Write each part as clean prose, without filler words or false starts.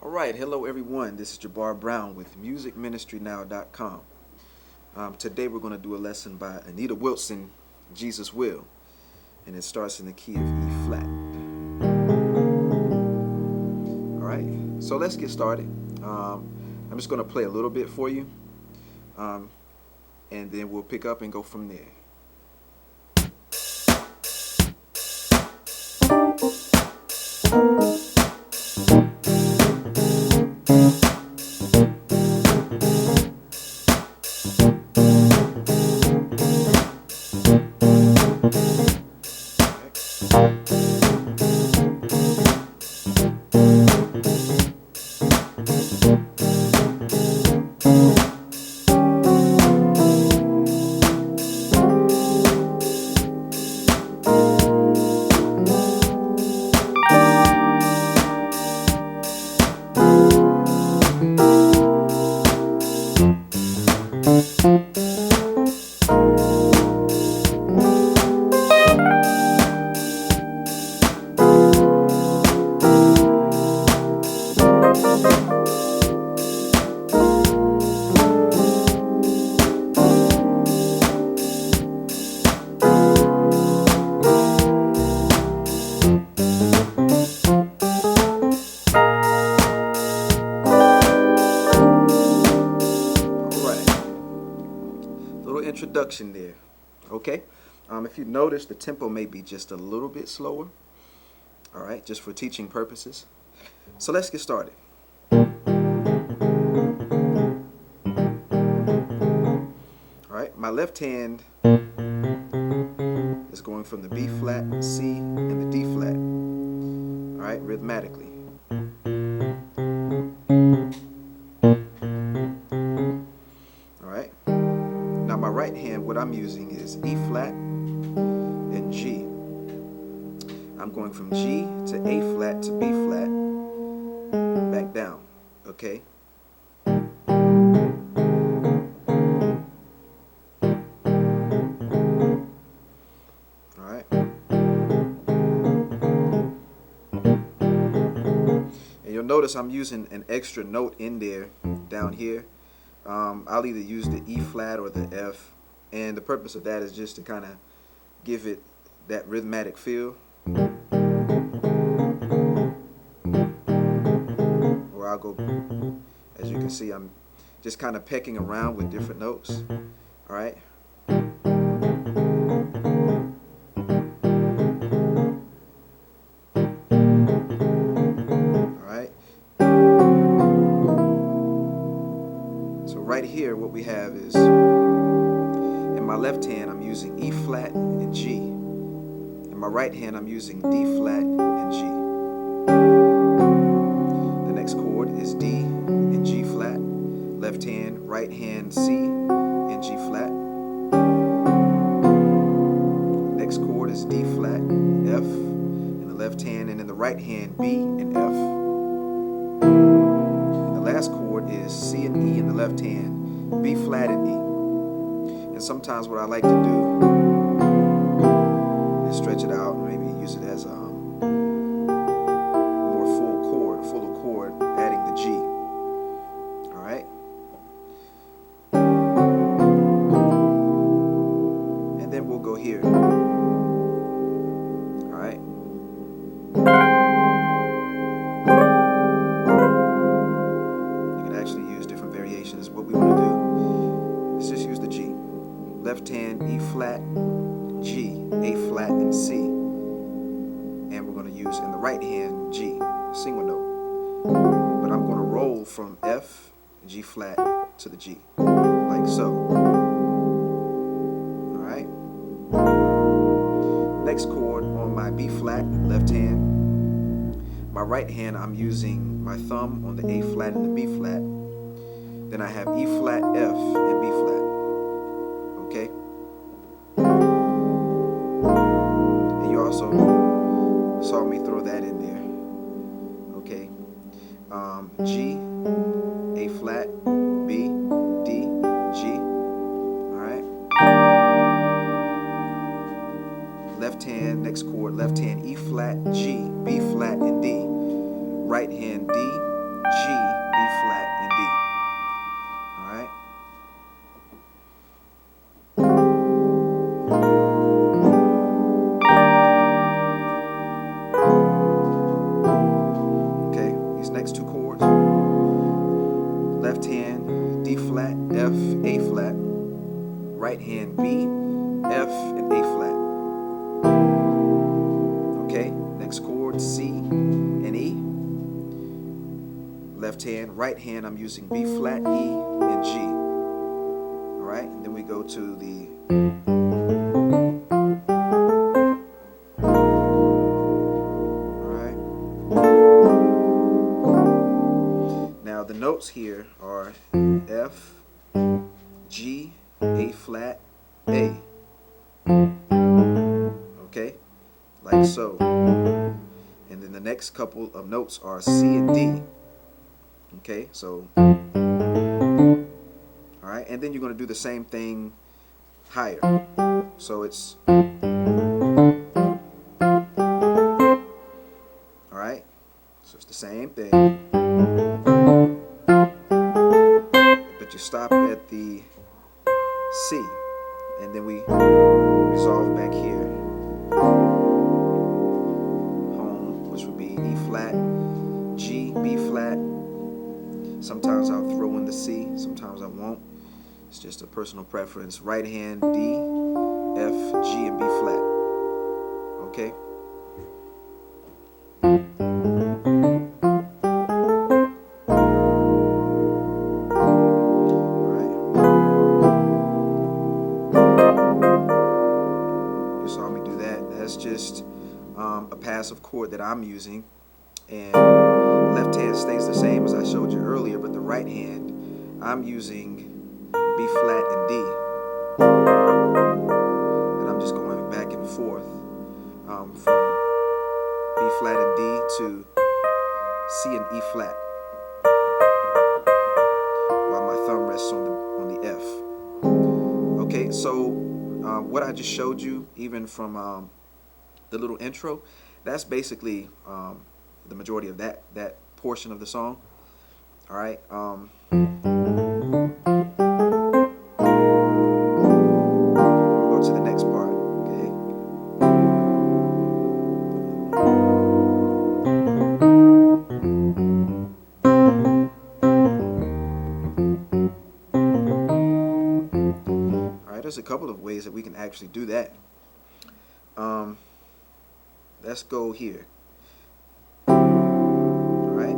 All right, hello everyone. This is Jabbar Brown with MusicMinistryNow.com. Today we're going to do a lesson by Anita Wilson, Jesus Will, and it starts in the key of E flat. All right, so let's get started. I'm just going to play a little bit for you, and then we'll pick up and go from there. Introduction there. Okay, if you notice, the tempo may be just a little bit slower. All right, just for teaching purposes. So let's get started. All right, my left hand is going from the B flat, C, and the D flat. All right, rhythmatically. My right hand, what I'm using is E flat and G. I'm going from G to A flat to B flat, back down, okay? All right. And you'll notice I'm using an extra note in there, down here. I'll either use the E flat or the F, and the purpose of that is just to kind of give it that rhythmic feel. Or I'll go, as you can see, I'm just kind of pecking around with different notes. All right. Right here, what we have is, in my left hand, I'm using E flat and G. In my right hand, I'm using D flat and G. The next chord is D and G flat. Left hand, right hand, C and G flat. Next chord is D flat, F in the left hand, and in the right hand, B and F. Last chord is C and E in the left hand, B flat and E. And sometimes what I like to do is stretch it out and maybe use it as a more fuller chord, adding the G. All right. And then we'll go here. All right. What we want to do is just use the G. Left hand, E flat, G, A flat, and C. And we're going to use in the right hand, G, a single note. But I'm going to roll from F, G flat, to the G, like so. All right. Next chord on my B flat, left hand. My right hand, I'm using my thumb on the A flat and the B flat. Then I have E flat, F, and B flat. Okay? And you also saw me throw that in there. Okay? G, A flat, B, D, G. Alright? Left hand, next chord, left hand, E flat, G, B flat, and D. Right hand, D, G, right hand B, F, and A flat. Okay, next chord C and E. Left hand, right hand, I'm using B flat, E, and G. Alright, and then we go to the the notes here are F, G, A flat, A. Okay, like so. And then the next couple of notes are C and D. Okay, so alright, and then you're going to do the same thing higher. So it's alright, so it's the same thing. But you stop at the C, and then we resolve back here. Home, which would be E flat, G, B flat. Sometimes I'll throw in the C, sometimes I won't. It's just a personal preference. Right hand D, F, G, and B flat. Okay? That's just a passive chord that I'm using, and left hand stays the same as I showed you earlier, but the right hand I'm using B flat and D, and I'm just going back and forth from B flat and D to C and E flat, while my thumb rests on the F. Okay, so what I just showed you, even from the little intro, that's basically the majority of that portion of the song. All right. We'll go to the next part. Okay. All right. There's a couple of ways that we can actually do that. Let's go here. Alright.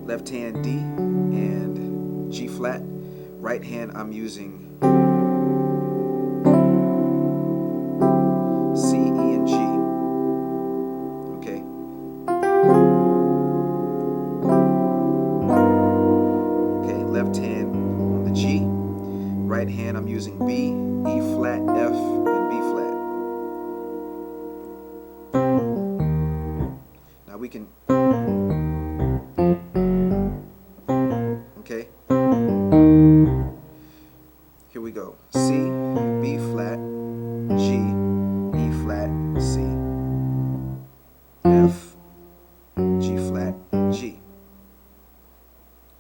Left hand D and G flat. Right hand I'm using C, E, and G. Okay. Okay, left hand on the G. Right hand I'm using B, E flat, F, and B flat. We can, okay, here we go. C, B flat, G, E flat, C, F, G flat, G.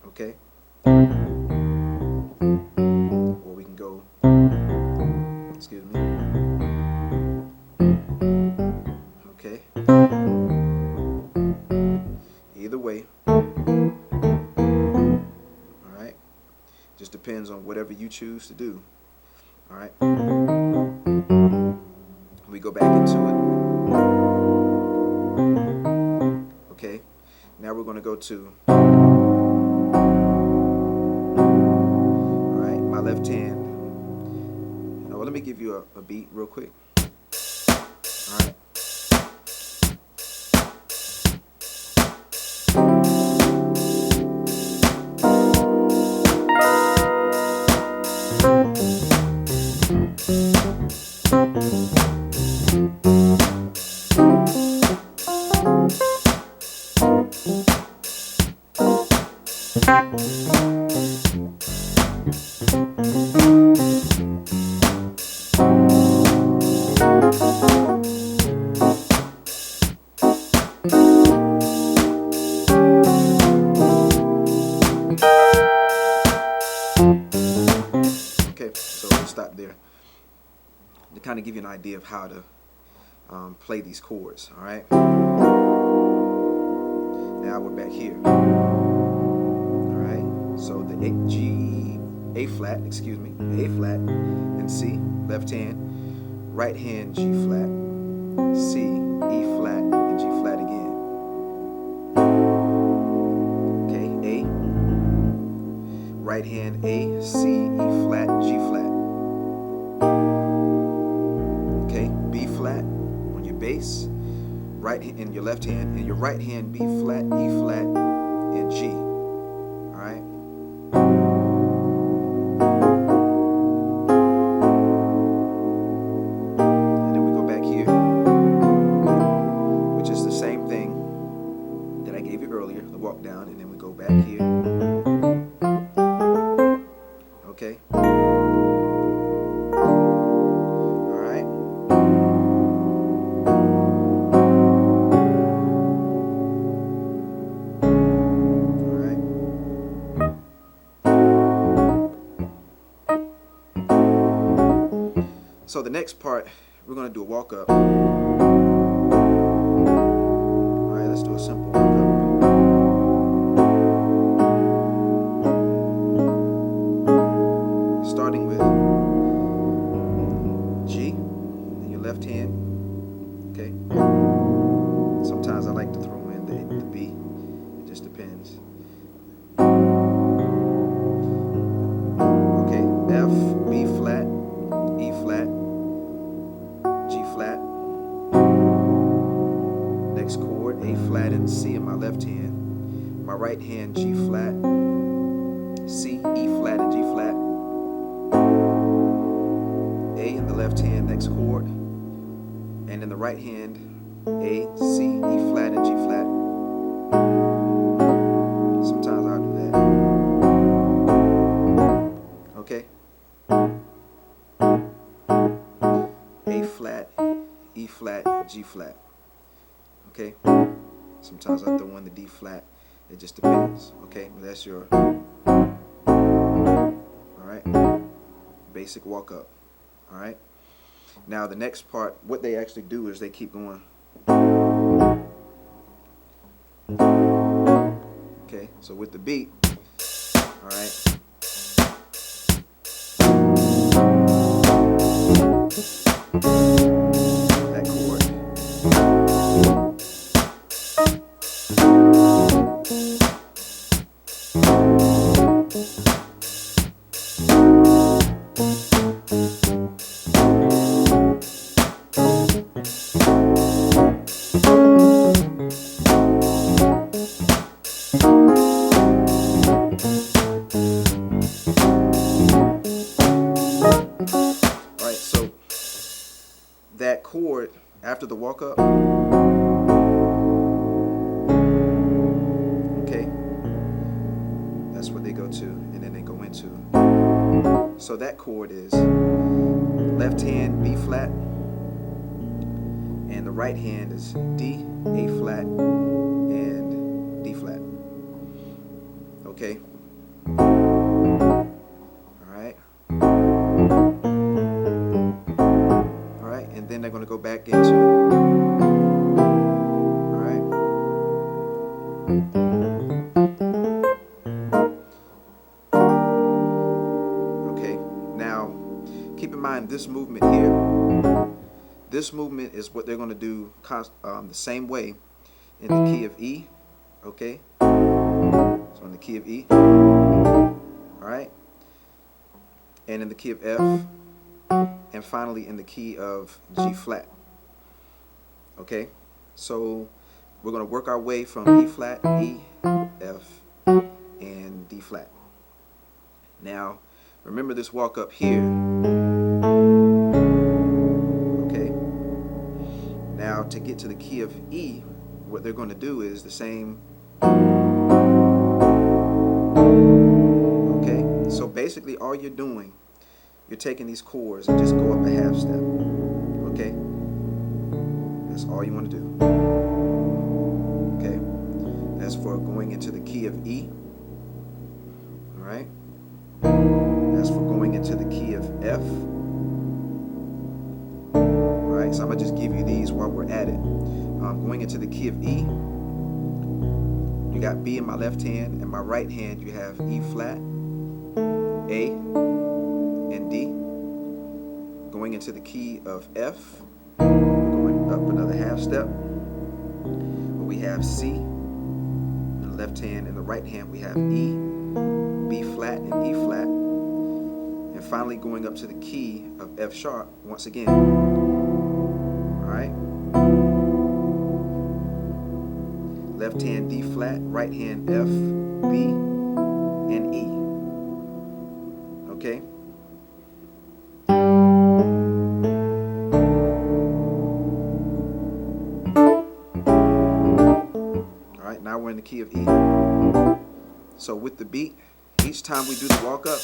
Okay, or we can go, excuse me, okay. Either way, alright, just depends on whatever you choose to do. Alright, we go back into it. Okay, now we're going to go to, alright, my left hand. Well, let me give you a beat real quick. Alright. Okay, so we'll stop there to kind of give you an idea of how to play these chords. All right. Now we're back here. All right. So the G A flat, excuse me, A flat and C, left hand, right hand G flat, C, E flat, and G flat again. Okay, A, right hand A, C, E flat, G flat. Okay, B flat on your bass, right in your left hand, and your right hand B flat, E flat, and G. All right. And then we go back here, which is the same thing that I gave you earlier, the walk down, and then we go back here. Okay. So the next part, we're going to do a walk up. All right, let's do a simple walk up. Starting with G in your left hand. Okay. Sometimes I like to throw in the B. It just depends. Okay, F, B flat, E flat, G flat. Next chord, A flat and C in my left hand. My right hand, G flat, C, E flat, and G flat. A in the left hand, next chord. And in the right hand, A, C, E flat, and G flat. Sometimes I'll do that. Okay. A flat, E flat, G flat. Okay. Sometimes I throw in the D flat. It just depends. Okay, but that's your alright. Basic walk up. Alright. Now the next part, what they actually do is they keep going. Okay, so with the beat, alright. That chord. Alright, so that chord after the walk up, okay, that's what they go to, and then they go into. So that chord is left hand B flat, and the right hand is D, A flat, and D flat. Okay. Then they're going to go back into, all right. Okay, now keep in mind this movement here. This movement is what they're going to do the same way in the key of E. Okay, so in the key of E, all right, and in the key of F. And finally in the key of G flat. Okay, so we're going to work our way from E flat, E, F, and D flat. Now remember this walk up here. Okay, now to get to the key of E, what they're going to do is the same. Okay, so basically all you're doing, you're taking these chords and just go up a half step. Okay? That's all you want to do. Okay? That's for going into the key of E. Alright? That's for going into the key of F. Alright, so I'm going to just give you these while we're at it. Going into the key of E, you got B in my left hand, and my right hand you have E flat, A and D. Going into the key of F, going up another half step. We have C in the left hand, in the right hand we have E, B flat, and E flat. And finally going up to the key of F sharp once again. Alright? Left hand D flat, right hand F, B, and E. Okay? Alright, now we're in the key of E. So with the beat, each time we do the walk up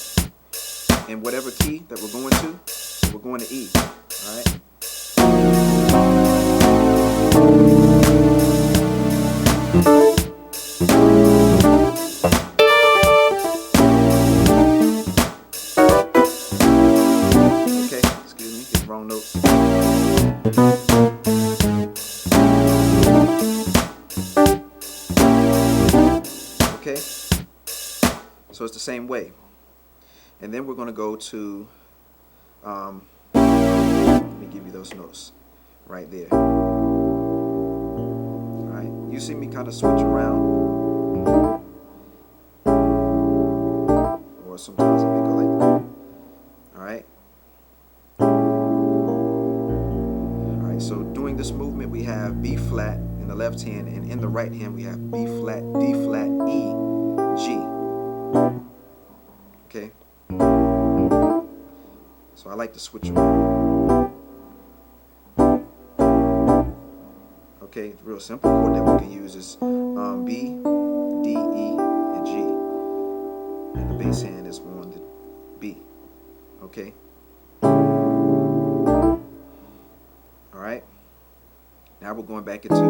in whatever key that we're going to, so we're going to E. Alright? Okay, excuse me, get the wrong notes. Okay, so it's the same way. And then we're going to go to, let me give you those notes right there. Alright, you see me kind of switch around, or sometimes I may go like, alright. Alright, so doing this movement we have B flat in the left hand, and in the right hand we have B flat, D flat, E, G. Okay? So I like to switch around. Okay, the real simple chord that we can use is B, D, E, and G. And the bass hand is on the B. Okay? Alright? Now we're going back into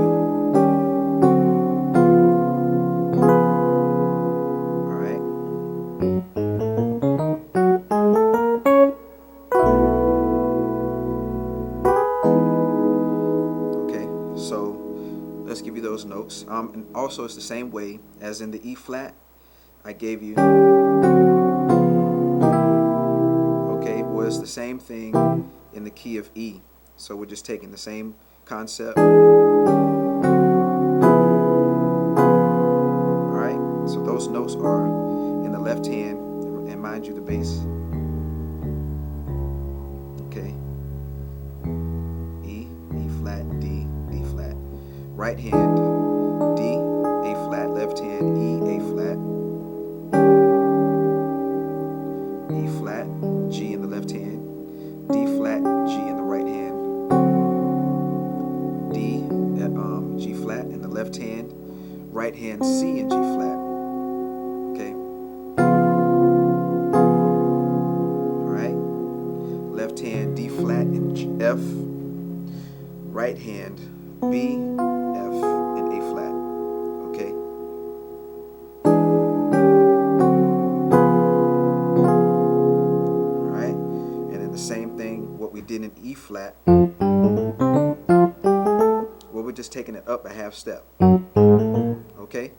those notes. And also it's the same way as in the E flat I gave you. Okay, well it's the same thing in the key of E. So we're just taking the same concept. Alright, so those notes are in the left hand, and mind you the bass. Okay. E, E flat, D, D flat. Right hand, D, A flat, left hand, E, A flat, E flat, G in the left hand, D flat, G in the right hand, D, G flat in the left hand, right hand, C and G flat. Okay. Alright. Left hand, D flat and F, right hand, B, and A flat. Okay. Alright. And then the same thing what we did in E flat. Well, we're just taking it up a half step. Okay?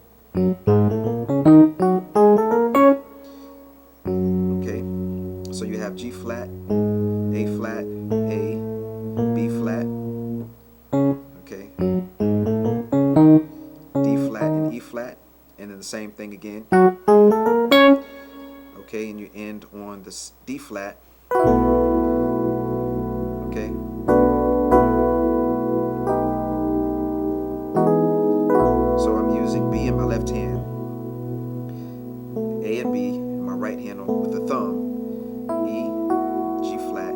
Okay. So you have G flat, A flat, A, B flat. Okay. D flat and E flat, and then the same thing again. Okay, and you end on this D flat. Okay. So I'm using B in my left hand, A and B in my right hand with the thumb, E, G flat,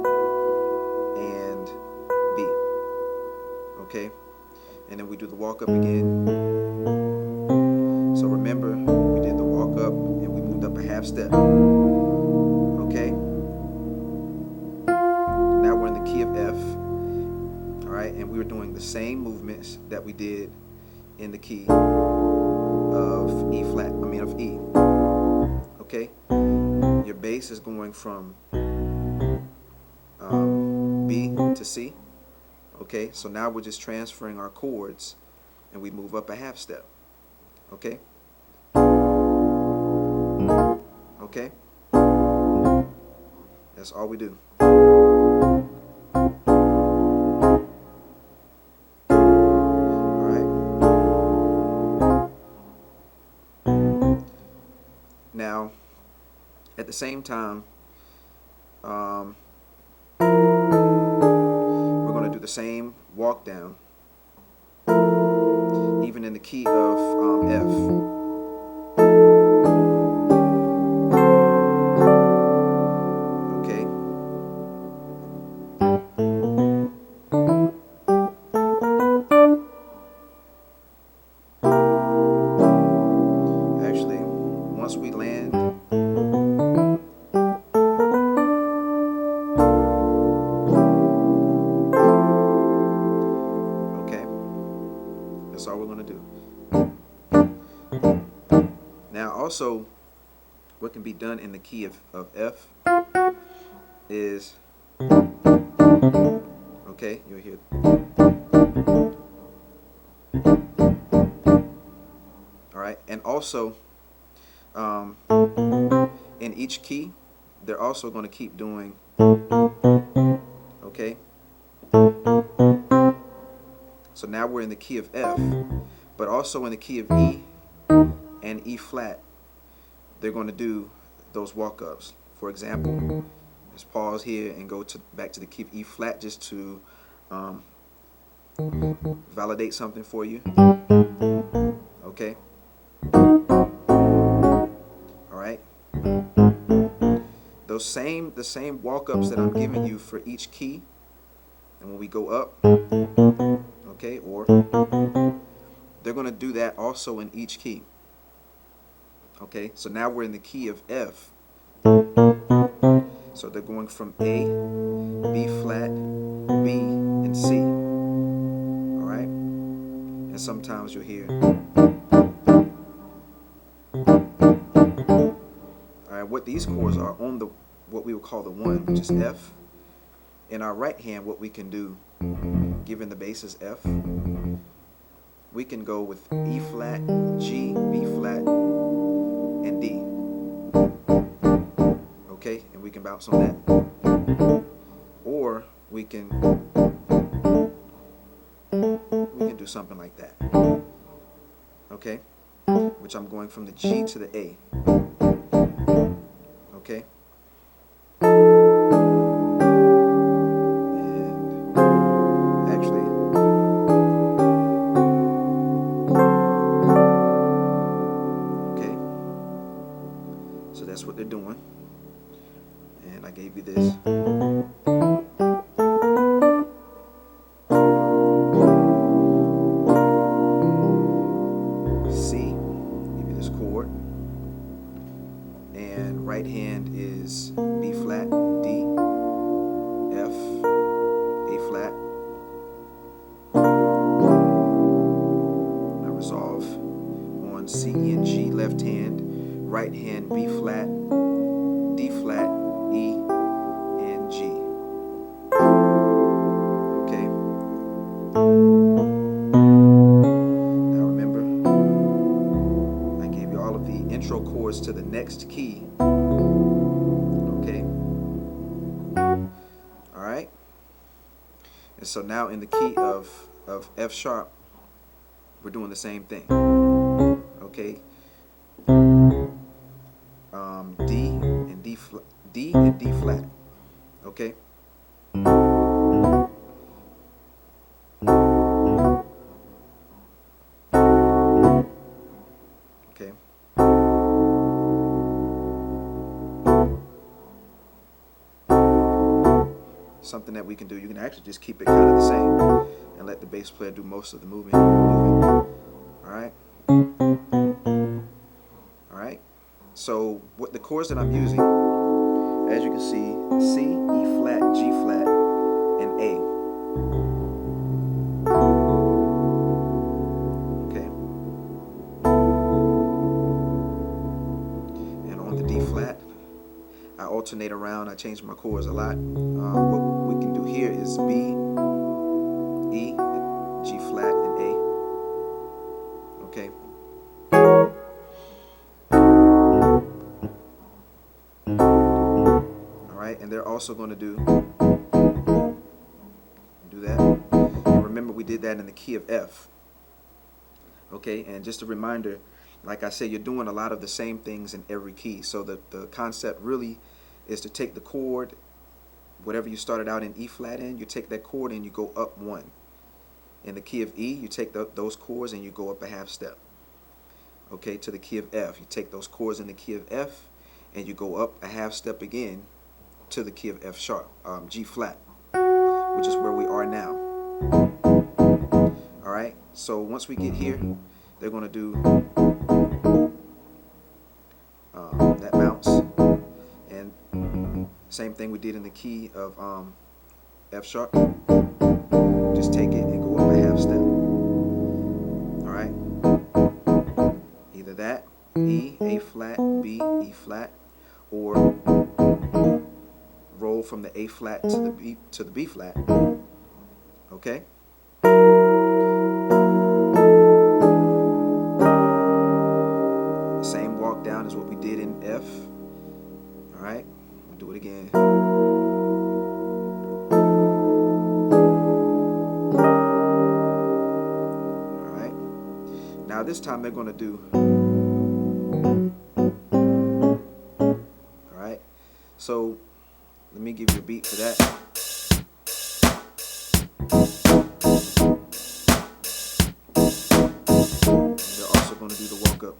and B. Okay. And then we do the walk up again. So remember, we did the walk up and we moved up a half step. Okay? Now we're in the key of F. Alright, and we were doing the same movements that we did in the key of E flat, of E. Okay? Your bass is going from B to C. Okay, so now we're just transferring our chords and we move up a half step. Okay? Okay? That's all we do. Now, at the same time, we're going to do the same walk down, even in the key of F. Okay. Actually, once we land, that's all we're going to do. Now also, what can be done in the key of F is, okay, you'll hear, alright, and also in each key, they're also going to keep doing, okay. So now we're in the key of F, but also in the key of E and E flat, they're going to do those walk-ups. For example, let's pause here and go back to the key of E flat just to validate something for you. Okay. All right. The same walk-ups that I'm giving you for each key, and when we go up, okay, or they're going to do that also in each key. Okay, so now we're in the key of F. So they're going from A, B flat, B, and C. All right, and sometimes you'll hear. All right, what these chords are on what we would call the one, which is F. In our right hand, what we can do, given the bass is F, we can go with E flat, G, B flat, and D. Okay, and we can bounce on that. Or we can do something like that. Okay, which I'm going from the G to the A. Okay. So that's what they're doing, and I gave you this. C, give you this chord, and right hand is B flat, D, F, A flat. I resolve on C, E, and G, left hand. Right hand B flat, D flat, E, and G. Okay. Now remember, I gave you all of the intro chords to the next key. Okay. All right. And so now in the key of F sharp, we're doing the same thing. Okay. D and D flat. Okay. Okay. Something that we can do, you can actually just keep it kind of the same and let the bass player do most of the moving. All right. All right. So what the chords that I'm using, as you can see, C, E flat, G flat, and A. Okay. And on the D flat, I alternate around. I change my chords a lot. What we can do here is B, E, G flat, and A. Okay. All right. right, and they're also going to do that. And remember, we did that in the key of F. Okay, and just a reminder, like I said, you're doing a lot of the same things in every key. So the concept really is to take the chord, whatever you started out in E flat in, you take that chord and you go up one. In the key of E, you take those chords and you go up a half step. Okay, to the key of F, you take those chords in the key of F and you go up a half step again to the key of F sharp, G flat, which is where we are now. All right, so once we get here, they're going to do that bounce, and same thing we did in the key of F sharp. Just take it and go up a half step. All right, either that, E, A flat, B, E flat, or roll from the A flat to the B flat. Okay. Same walk down as what we did in F. All right, we'll do it again. All right. Now this time they're going to do. All right. So let me give you a beat for that. They're also going to do the walk up.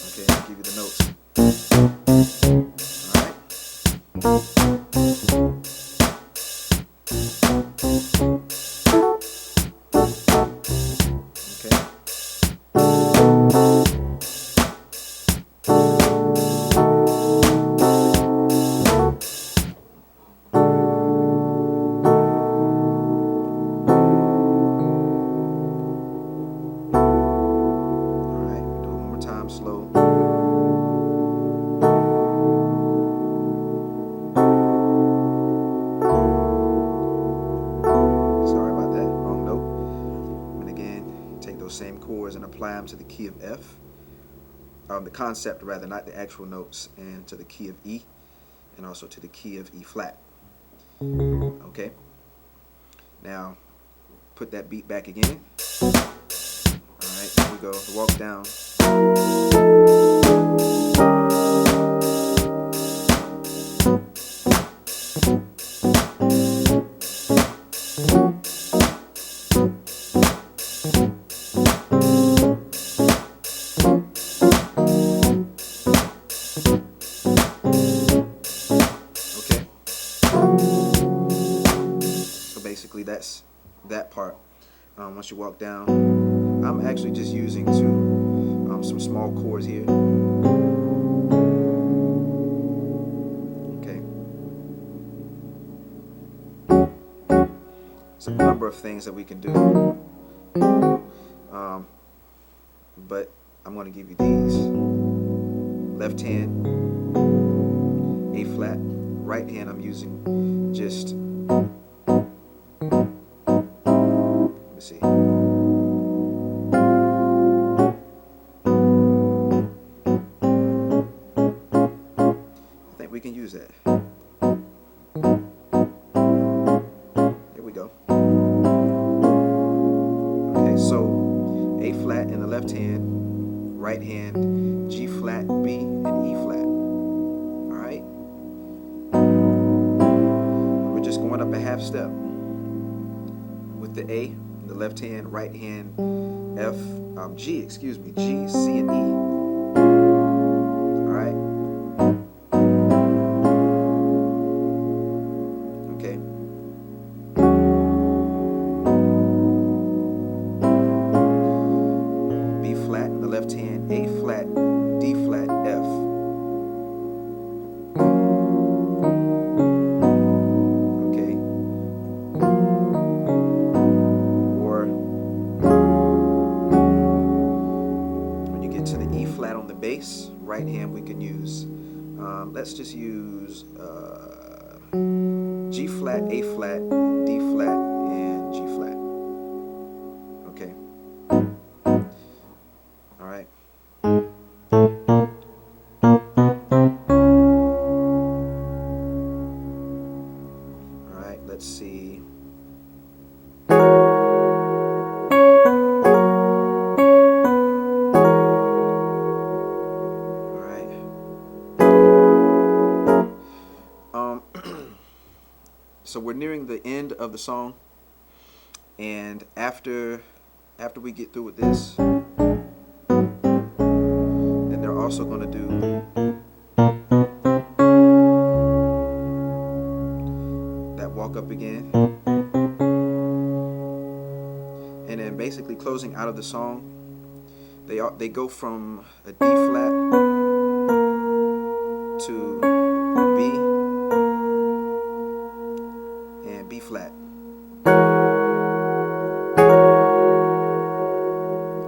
Okay, I'll give you the notes. All right. Okay. Slow. Sorry about that, wrong note. And again, take those same chords and apply them to the key of F. The concept rather, not the actual notes, and to the key of E, and also to the key of E flat. Okay. Now, put that beat back again. All right, here we go. The walk down. Okay. So basically that's that part. Once you walk down, I'm actually just using some small chords here. Okay. There's a number of things that we can do, but I'm going to give you these. Left hand, A flat. Right hand, I'm using just. Let me see. We can use that. There we go. Okay, so A flat in the left hand, right hand, G flat, B, and E flat. All right. We're just going up a half step with the A in the left hand, right hand, G, G, C, and E. Left hand, A flat, D flat, F. Okay. Or when you get to the E flat on the bass, right hand we can use, let's just use G flat, A flat, D flat, and G flat. Okay. All right. So we're nearing the end of the song, and after we get through with this, then they're also going to do that walk up again, and then basically closing out of the song, they go from a D flat to B and B flat.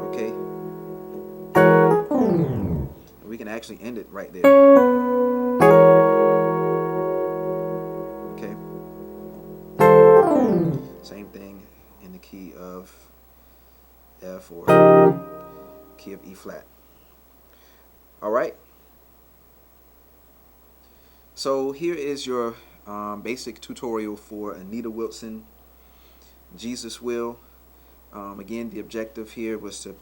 Okay, we can actually end it right there. Okay, same thing in the key of F or key of E flat. All right, so here is your basic tutorial for Anita Wilson, Jesus Will. Again, the objective here was to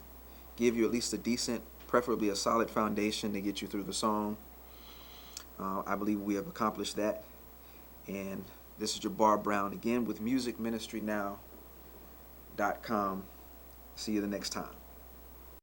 give you at least a decent, preferably a solid foundation to get you through the song. I believe we have accomplished that. And this is your Barb Brown again with musicministrynow.com. See you the next time.